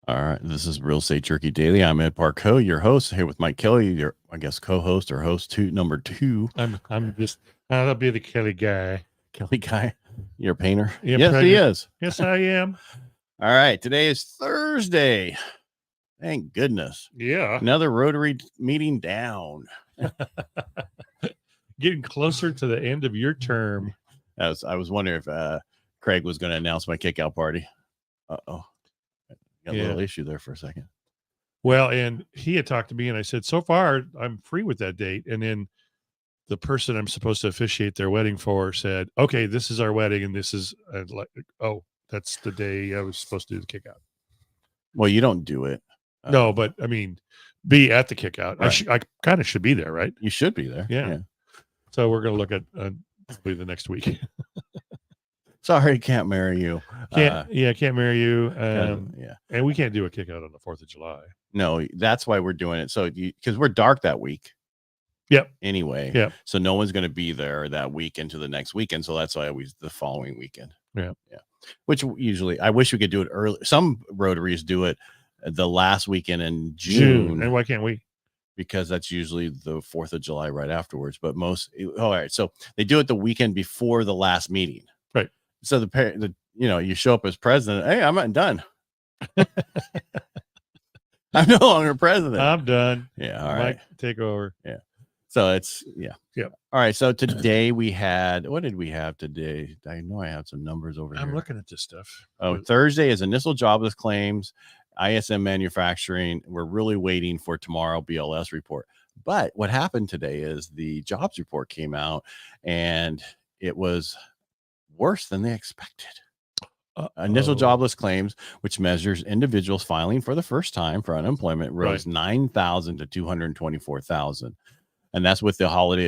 All right. This is Real Estate Jerky Daily. I'm Ed Parcaut, your host, here with Mike Kelly, your, I guess, co-host or host number two. I'm just I'll be the Kelly guy. Kelly guy, you're a painter? Yeah, Yes, he is. Yes, I am. All right. Today is Thursday. Thank goodness. Yeah. Another Rotary meeting down. Getting closer to the end of your term. I was wondering if Craig was going to announce my kickout party. Uh-oh. Got a little issue there for a second. Well, and he had talked to me and I said, so far I'm free with that date. And then the person I'm supposed to officiate their wedding for said, okay, this is our wedding. And this is like, oh, that's the day I was supposed to do the kickout. Well, you don't do it. No, but I mean, be at the kickout. Right. I kind of should be there, right? You should be there. Yeah. So we're going to look at probably the next week. Sorry, can't marry you. Can't marry you. And we can't do a kickout on the 4th of July. No, that's why we're doing it. So because we're dark that week. Yep. Anyway. Yep. So no one's going to be there that week into the next weekend. So that's why always the following weekend. Yeah. Yeah. Which usually I wish we could do it early. Some Rotaries do it the last weekend in June. And why can't we? Because that's usually the 4th of July right afterwards. But all right. So they do it the weekend before the last meeting. Right. So you show up as president. Hey, I'm not done. I'm no longer president. I'm done. Yeah. All right. Mike, take over. Yeah. So it's Yeah. All right. So today what did we have today? I know I have some numbers over here. I'm looking at this stuff. Oh, Thursday is initial jobless claims, ISM manufacturing. We're really waiting for tomorrow BLS report. But what happened today is the jobs report came out and it was worse than they expected. Initial jobless claims, which measures individuals filing for the first time for unemployment, rose 9,000 to 224,000. And that's with the holiday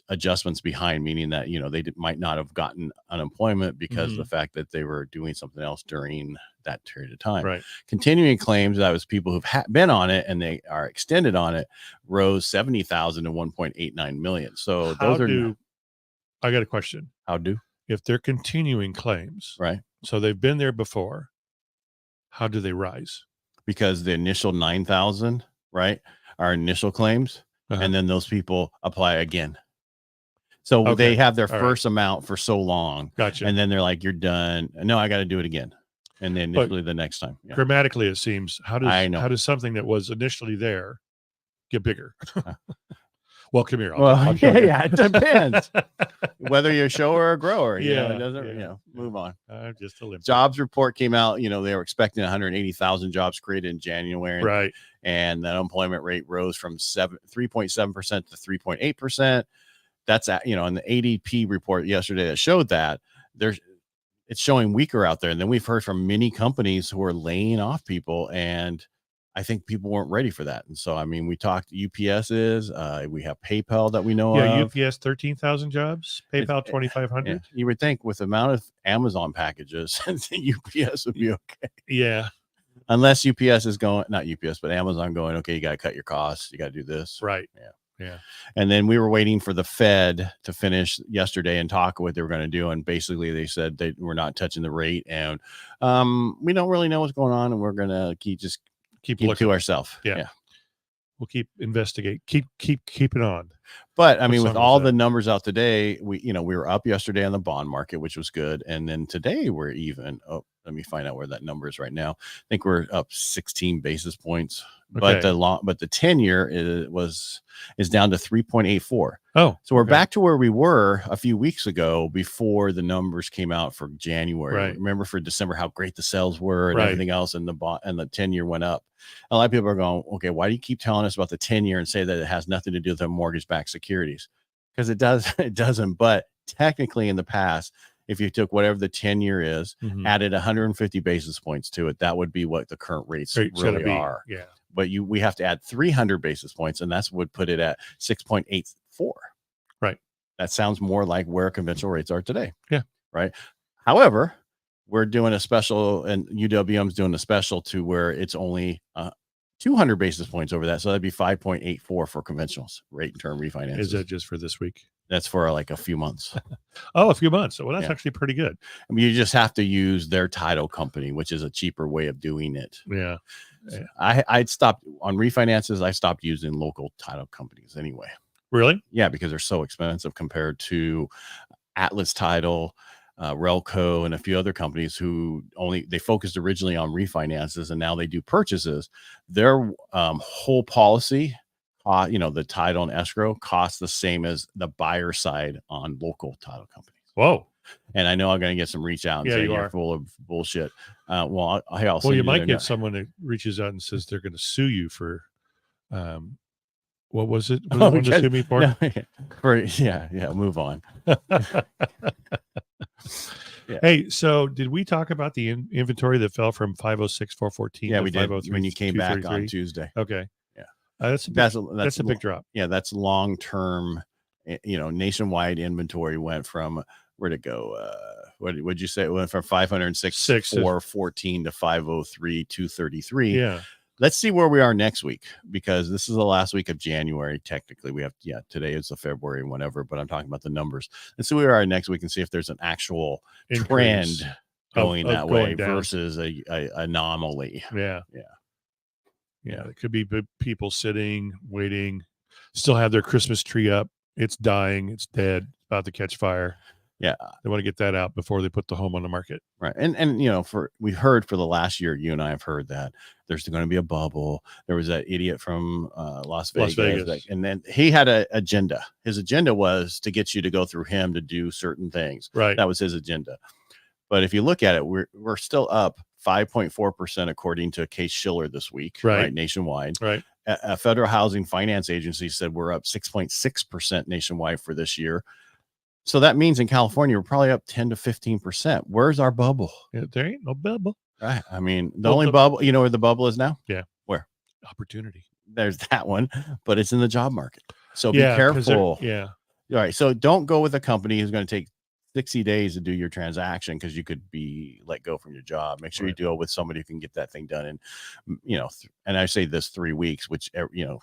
adjustments behind, meaning that, they might not have gotten unemployment because of the fact that they were doing something else during that period of time. Right. Continuing claims, that was people who've been on it and they are extended on it, rose 70,000 to 1.89 million. So I got a question. If they're continuing claims, right? So they've been there before. How do they rise? Because the initial 9,000, right, are initial claims. And then those people apply again. So they have their first amount for so long. Gotcha. And then they're like, you're done. No, I got to do it again. And then initially the next time. Yeah. Grammatically, it seems, how does something that was initially there get bigger? Well, come here. It depends. Whether you're a shower or a grower. It doesn't, move on. Just a limp. Jobs report came out. They were expecting 180,000 jobs created in January. Right. And the unemployment rate rose from 3.7% to 3.8%. That's in the ADP report yesterday that showed that it's showing weaker out there. And then we've heard from many companies who are laying off people, and I think people weren't ready for that. And so, we talked UPS we have PayPal that we know of. Yeah, UPS 13,000 jobs, PayPal 2,500. Yeah. You would think with the amount of Amazon packages, UPS would be okay. Yeah. Unless UPS is going, not UPS, but Amazon going, okay, you got to cut your costs. You got to do this. Right. Yeah. And then we were waiting for the Fed to finish yesterday and talk what they were going to do. And basically they said they were not touching the rate. And we don't really know what's going on. And we're going to keep looking to ourselves. Yeah. We'll keep investigate. Keep it on. But with all the numbers out today, we were up yesterday on the bond market, which was good. And then today we're even. Oh, let me find out where that number is right now. I think we're up 16 basis points. Okay. But the 10-year is down to 3.84. Oh, so we're back to where we were a few weeks ago before the numbers came out for January. Right. Remember for December how great the sales were and everything else, and the 10-year went up. A lot of people are going, okay, why do you keep telling us about the 10-year and say that it has nothing to do with the mortgage-backed securities? Because it does, it doesn't. But technically, in the past, if you took whatever the 10-year is, added 150 basis points to it, that would be what the current rates really are. Yeah. But we have to add 300 basis points, and that's would put it at 6.84. Right. That sounds more like where conventional rates are today. Yeah. Right. However, we're doing a special, and UWM's doing a special to where it's only 200 basis points over that. So that'd be 5.84 for conventionals rate and term refinance. Is that just for this week? That's for like a few months. Oh, a few months. Well, that's Yeah. actually pretty good. I mean, you just have to use their title company, which is a cheaper way of doing it. Yeah. I'd stopped on refinances. I stopped using local title companies anyway. Really? Yeah, because they're so expensive compared to Atlas Title, Relco, and a few other companies who they focused originally on refinances and now they do purchases. Their whole policy, the title and escrow costs the same as the buyer side on local title companies. Whoa. And I know I'm going to get some reach out and say you're full of bullshit. Well, you might get someone that reaches out and says they're going to sue you for, what was it? What did they sue me for? Move on. Yeah. Hey, so did we talk about the inventory that fell from 506, 414? Yeah, we did when you came back on Tuesday. Okay. Yeah. That's a big drop. Yeah, that's long-term. Nationwide inventory went from, where'd it go? What'd you say? It went from 506, 414 to 503, 233. Yeah. Let's see where we are next week, because this is the last week of January. Technically, we have, today is the February, whatever, but I'm talking about the numbers. Let's see where we are next week and see if there's an actual trend going that way versus a anomaly. Yeah. It could be people sitting, waiting, still have their Christmas tree up. It's dying. It's dead. About to catch fire. Yeah. They want to get that out before they put the home on the market. Right. And we've heard for the last year, you and I have heard that there's going to be a bubble. There was that idiot from Las Vegas. And then he had an agenda. His agenda was to get you to go through him to do certain things. Right. That was his agenda. But if you look at it, we're still up 5.4% according to Case Shiller this week, right? Nationwide. Right. A Federal Housing Finance Agency said we're up 6.6% nationwide for this year. So that means in California, we're probably up 10 to 15%. Where's our bubble? Yeah, there ain't no bubble. Right. I mean, the only bubble, you know where the bubble is now? Yeah. Where? Opportunity. There's that one, but it's in the job market. So be careful. Yeah. All right. So don't go with a company who's going to take 60 days to do your transaction, because you could be let go from your job. Make sure you deal with somebody who can get that thing done in, and I say this 3 weeks, which,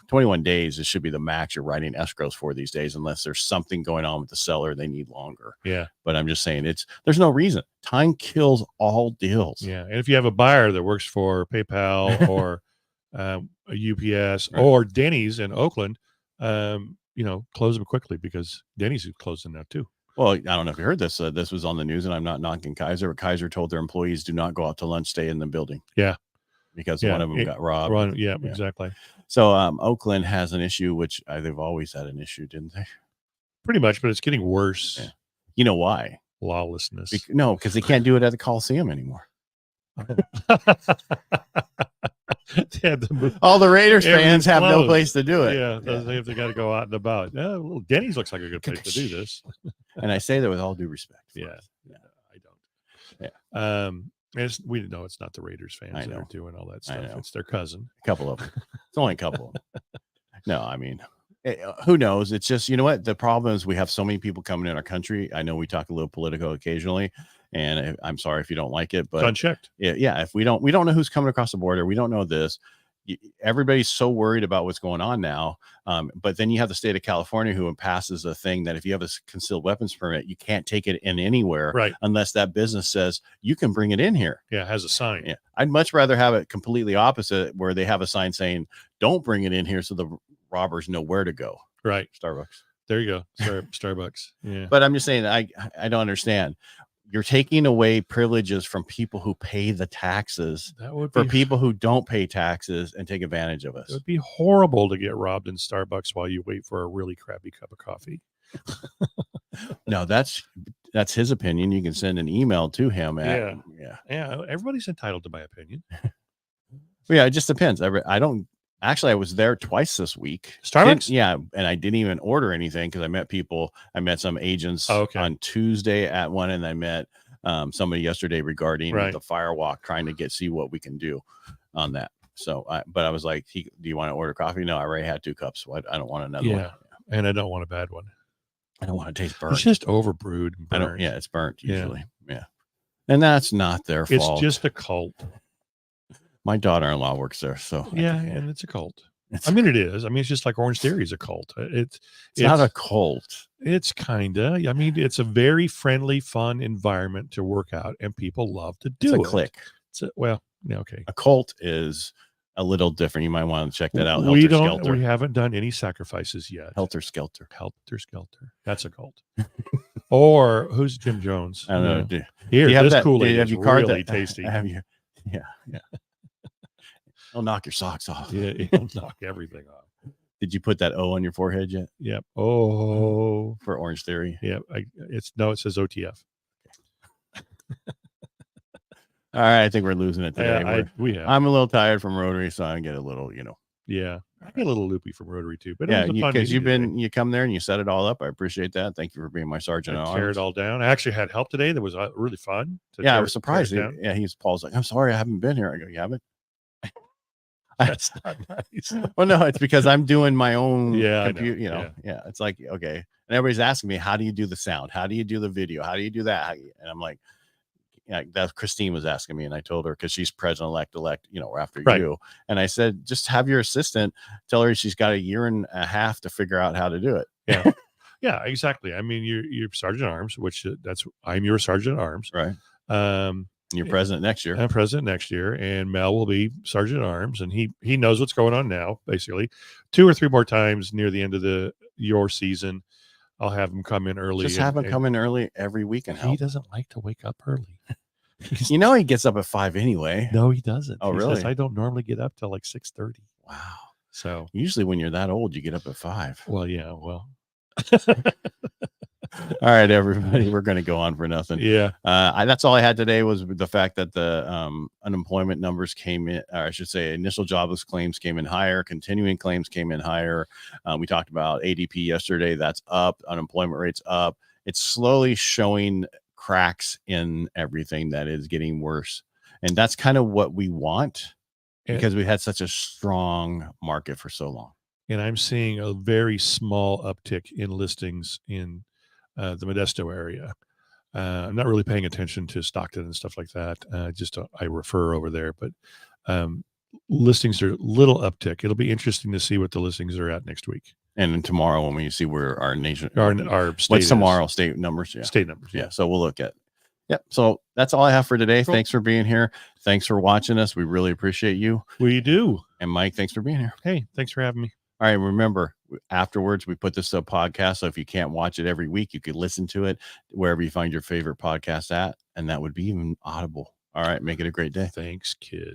21 days, it should be the max you're writing escrows for these days, unless there's something going on with the seller. They need longer. Yeah. But I'm just saying there's no reason. Time kills all deals. Yeah. And if you have a buyer that works for PayPal or a UPS or Denny's in Oakland, close them quickly, because Denny's is closing now too. Well, I don't know if you heard this. This was on the news, and I'm not knocking Kaiser, but Kaiser told their employees, do not go out to lunch, stay in the building. Yeah. Because one of them got robbed. Yeah, exactly. So Oakland has an issue, which they've always had an issue, didn't they? Pretty much, but it's getting worse. Yeah. You know why? Lawlessness. Because they can't do it at the Coliseum anymore. All the Raiders fans have no place to do it. Yeah, they got to go out and about. Well, Denny's looks like a good place to do this. And I say that with all due respect. Yeah, I don't. Yeah. We know it's not the Raiders fans that are doing all that stuff. It's their cousin. A couple of them. It's only a couple of them. No, I mean, who knows? It's just, you know what? The problem is we have so many people coming in our country. I know we talk a little political occasionally, and I'm sorry if you don't like it, but it's unchecked. Yeah. If we don't know who's coming across the border. We don't know this. Everybody's so worried about what's going on now. But then you have the state of California who passes a thing that if you have a concealed weapons permit, you can't take it in anywhere unless that business says you can bring it in here. Yeah, it has a sign. Yeah, I'd much rather have it completely opposite, where they have a sign saying don't bring it in here, so the robbers know where to go. Right. Starbucks. There you go. Starbucks. Yeah. But I'm just saying, I don't understand. You're taking away privileges from people who pay the taxes for people who don't pay taxes and take advantage of us. It would be horrible to get robbed in Starbucks while you wait for a really crappy cup of coffee. No, that's his opinion. You can send an email to him. Yeah. Everybody's entitled to my opinion. Yeah, it just depends. I was there twice this week. Starbucks? And I didn't even order anything because I met people. I met some agents on Tuesday at one, and I met somebody yesterday regarding the firewalk, trying to see what we can do on that. So, but I was like, do you want to order coffee? No, I already had 2 cups. So I don't want another one. And I don't want a bad one. I don't want to taste burnt. It's just overbrewed. And burnt. It's burnt usually. Yeah. And that's not their fault. It's just a cult. My daughter-in-law works there, so and it's a cult. I mean, it is. I mean, it's just like Orange Theory is a cult. It's not a cult. It's kind of. I mean, it's a very friendly, fun environment to work out, and people love to do it. It's a clique. Well, yeah, okay. A cult is a little different. You might want to check that out. We Skelter. haven't done any sacrifices yet. Helter Skelter. That's a cult. Or who's Jim Jones? I don't know. Here, this Kool-Aid is really tasty. Have you? Yeah. It'll knock your socks off. Yeah, it'll knock everything off. Did you put that O on your forehead yet? Yep. Oh, for Orange Theory. Yeah. It says OTF. All right, I think we're losing it today. I'm a little tired from Rotary, so I get a little, Yeah, I get a little loopy from Rotary too. But yeah, because you come there and you set it all up. I appreciate that. Thank you for being my sergeant. I tear it all down. I actually had help today. That was really fun. I was surprised. Paul's like, I'm sorry, I haven't been here. I go, you haven't? That's not nice. Well, no, it's because I'm doing my own. Computer, Yeah, it's like, okay, and everybody's asking me, how do you do the sound? How do you do the video? How do you do that? And I'm like, that Christine was asking me, and I told her because she's president-elect, after you. And I said, just have your assistant tell her she's got 1.5 years to figure out how to do it. Yeah, yeah, exactly. I mean, you're sergeant at arms, which I'm your sergeant at arms, right? You're president next year. I'm president next year, and Mel will be sergeant at arms, and he knows what's going on now. Basically, 2 or 3 more times near the end of your season, I'll have him come in early. Just have him come in early every week and help. He doesn't like to wake up early. He gets up at 5 anyway. No, he doesn't. Oh, really? Says, I don't normally get up till like 6:30. Wow. So usually when you're that old, you get up at 5. Well, yeah. Well. All right, everybody, we're going to go on for nothing. Yeah. That's all I had today was the fact that the unemployment numbers came in, or I should say initial jobless claims came in higher, continuing claims came in higher. We talked about ADP yesterday. That's up. Unemployment rates up. It's slowly showing cracks in everything that is getting worse. And that's kind of what we want because we had such a strong market for so long. And I'm seeing a very small uptick in listings in the Modesto area. I'm not really paying attention to Stockton and stuff like that. I refer over there, but listings are a little uptick. It'll be interesting to see what the listings are at next week. And then tomorrow when we see where our state what's tomorrow, state numbers. Yeah. State numbers. Yeah. So we'll look at. Yep. So that's all I have for today. Cool. Thanks for being here. Thanks for watching us. We really appreciate you. We do. And Mike, thanks for being here. Hey, thanks for having me. All right. Remember, afterwards, we put this up podcast. So if you can't watch it every week, you could listen to it wherever you find your favorite podcast at. And that would be even Audible. All right. Make it a great day. Thanks, kid.